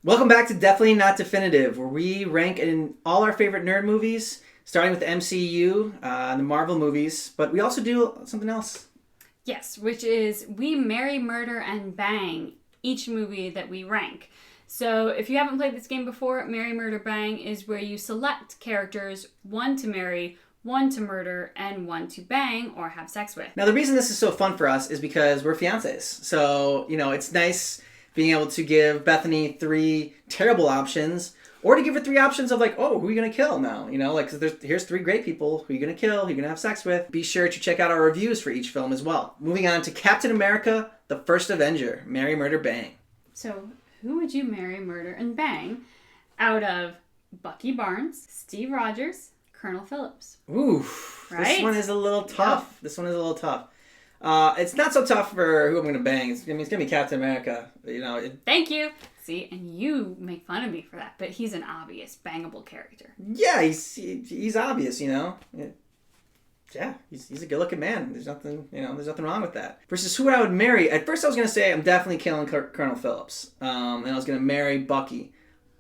Welcome back to Definitely Not Definitive, where we rank in all our favorite nerd movies, starting with the MCU, the Marvel movies, but we also do something else. Yes, which is we marry, murder, and bang each movie that we rank. So if you haven't played this game before, Marry, Murder, Bang is where you select characters, one to marry, one to murder, and one to bang or have sex with. Now, the reason this is so fun for us is because we're fiancés. So, it's nice being able to give Bethany 3 terrible options, or to give her 3 options of who are you going to kill now? Here's 3 great people who you're going to kill, who you're going to have sex with. Be sure to check out our reviews for each film as well. Moving on to Captain America, the First Avenger, Marry, Murder, Bang. So, who would you marry, murder, and bang out of Bucky Barnes, Steve Rogers, Colonel Phillips? Ooh, right? This one is a little tough. It's not so tough for who I'm going to bang. It's going to be Captain America. Thank you. See, and you make fun of me for that, but he's an obvious bangable character. Yeah, he's obvious. Yeah, he's a good-looking man. There's nothing wrong with that. Versus who I would marry. At first, I was going to say I'm definitely killing Colonel Phillips, and I was going to marry Bucky.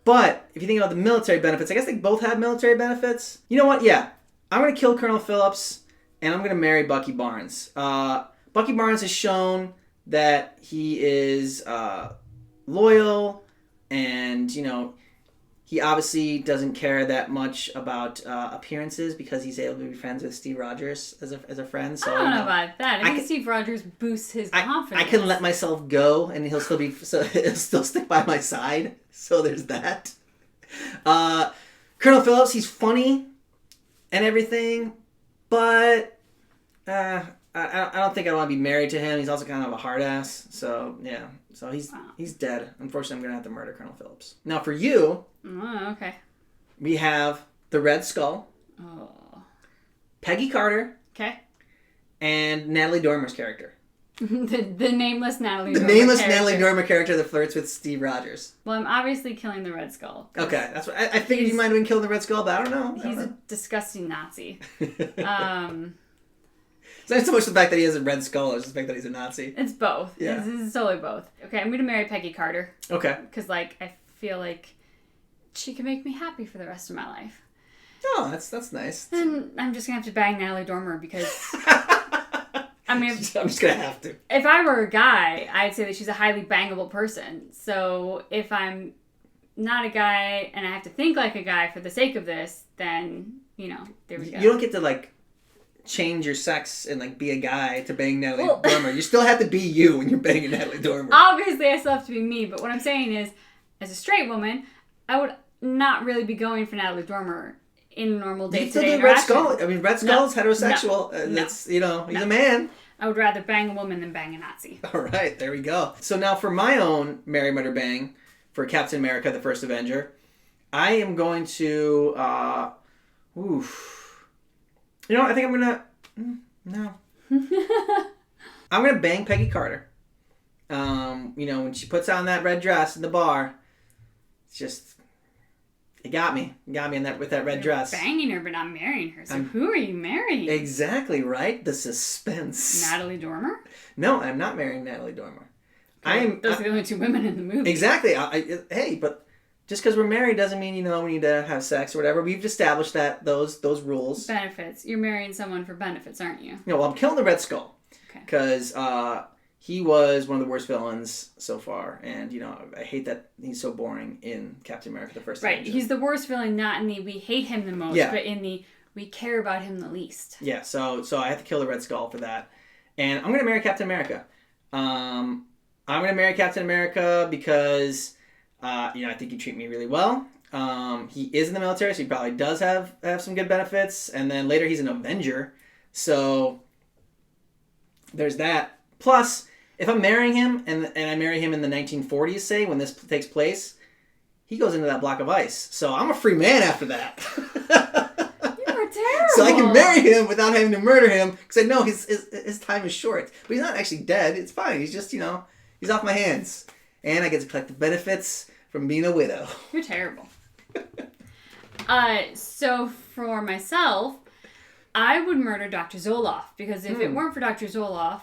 But if you think about the military benefits, I guess they both have military benefits. You know what? Yeah, I'm going to kill Colonel Phillips, and I'm going to marry Bucky Barnes. Bucky Barnes has shown that he is loyal, and he obviously doesn't care that much about appearances because he's able to be friends with Steve Rogers as a friend. So I don't know about that. I think Steve Rogers boosts his confidence. I can let myself go, and he'll still stick by my side. So there's that. Colonel Phillips, he's funny and everything, but I don't think I want to be married to him. He's also kind of a hard ass. So yeah. So he's dead. Unfortunately, I'm gonna have to murder Colonel Phillips. Now for you. Oh, okay. We have the Red Skull. Oh. Peggy Carter. Okay. And Natalie Dormer's character. the nameless Natalie Dormer. The nameless Natalie Dormer character that flirts with Steve Rogers. Well, I'm obviously killing the Red Skull. Okay, that's what I figured you might have been killing the Red Skull, but I don't know. He's a disgusting Nazi. It's not so much the fact that he has a red skull, it's the fact that he's a Nazi. It's both. Yeah. It's totally both. Okay, I'm going to marry Peggy Carter. Okay. Because, I feel like she can make me happy for the rest of my life. Oh, that's nice. And I'm just going to have to bang Natalie Dormer because... I'm just going to have to. If I were a guy, I'd say that she's a highly bangable person. So if I'm not a guy and I have to think like a guy for the sake of this, then, there we go. You don't get to, change your sex and be a guy to bang Natalie Dormer. You still have to be you when you're banging Natalie Dormer. Obviously, I still have to be me, but what I'm saying is, as a straight woman, I would not really be going for Natalie Dormer in normal day-to-day interaction. Red Skull. I mean, Red Skull's heterosexual. He's a man. I would rather bang a woman than bang a Nazi. All right, there we go. So now for my own Marry, Murder, Bang for Captain America, the First Avenger, I am going to, I think I'm going to... No. I'm going to bang Peggy Carter. When she puts on that red dress in the bar, it's just... It got me. It got me with that red dress. Banging her, but not marrying her. So who are you marrying? Exactly, right? The suspense. Natalie Dormer? No, I'm not marrying Natalie Dormer. Those are the only 2 women in the movie. Exactly. Hey, but... Just because we're married doesn't mean, we need to have sex or whatever. We've established that those rules. Benefits. You're marrying someone for benefits, aren't you? Well, I'm killing the Red Skull. Okay. Because he was one of the worst villains so far. And, I hate that he's so boring in Captain America, the First Avenger. Right. He's the worst villain, not in the we hate him the most, but in the we care about him the least. Yeah, so I have to kill the Red Skull for that. And I'm going to marry Captain America. I'm going to marry Captain America because... I think he'd treat me really well. He is in the military, so he probably does have some good benefits. And then later he's an Avenger. So there's that. Plus, if I'm marrying him and I marry him in the 1940s, say, when this takes place, he goes into that block of ice. So I'm a free man after that. You are terrible. So I can marry him without having to murder him because I know his time is short. But he's not actually dead. It's fine. He's just, he's off my hands. And I get to collect the benefits from being a widow. You're terrible. So for myself, I would murder Dr. Zoloff because if it weren't for Dr. Zoloff,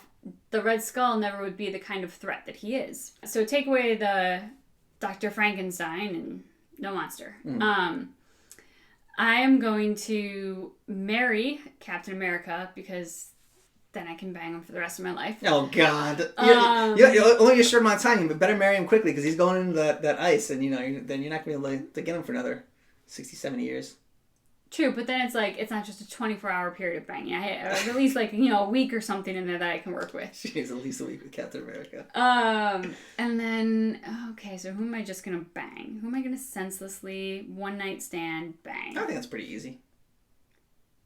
the Red Skull never would be the kind of threat that he is. So take away the Dr. Frankenstein and no monster. Mm. I am going to marry Captain America because then I can bang him for the rest of my life. Oh, God. You only a short amount of time. You better marry him quickly because he's going into that ice, and then you're not going to be able to get him for another 60, 70 years. True, but then it's like, it's not just a 24-hour period of banging. I have at least like, a week or something in there that I can work with. Jeez, at least a week with Captain America. And then, okay, so who am I just going to bang? Who am I going to senselessly, one-night stand, bang? I think that's pretty easy.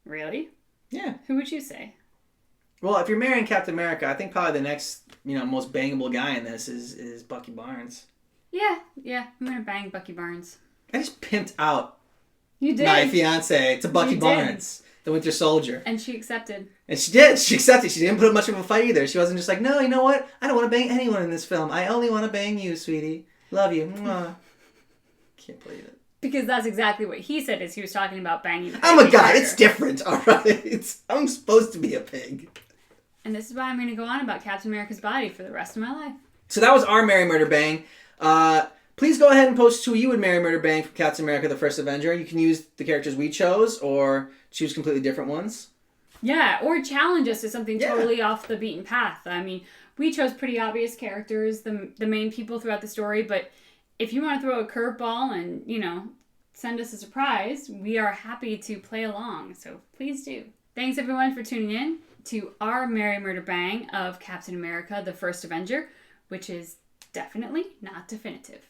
Really? Yeah. Who would you say? Well, if you're marrying Captain America, I think probably the next, most bangable guy in this is Bucky Barnes. Yeah, I'm going to bang Bucky Barnes. I just pimped out You did. my fiance to Bucky Barnes, the Winter Soldier. And she accepted. And she did. She accepted. She didn't put up much of a fight either. She wasn't just like, no, you know what? I don't want to bang anyone in this film. I only want to bang you, sweetie. Love you. Mwah. Can't believe it. Because that's exactly what he said as he was talking about banging. I'm a guy. It's different, all right? I'm supposed to be a pig. And this is why I'm going to go on about Captain America's body for the rest of my life. So that was our Marry, Murder, Bang. Please go ahead and post who you would marry, murder, bang for Captain America, the First Avenger. You can use the characters we chose or choose completely different ones. Yeah, or challenge us to something totally off the beaten path. I mean, we chose pretty obvious characters, the main people throughout the story, but if you want to throw a curveball and, send us a surprise, we are happy to play along, so please do. Thanks everyone for tuning in to our Marry, Murder, Bang of Captain America, the First Avenger, which is definitely not definitive.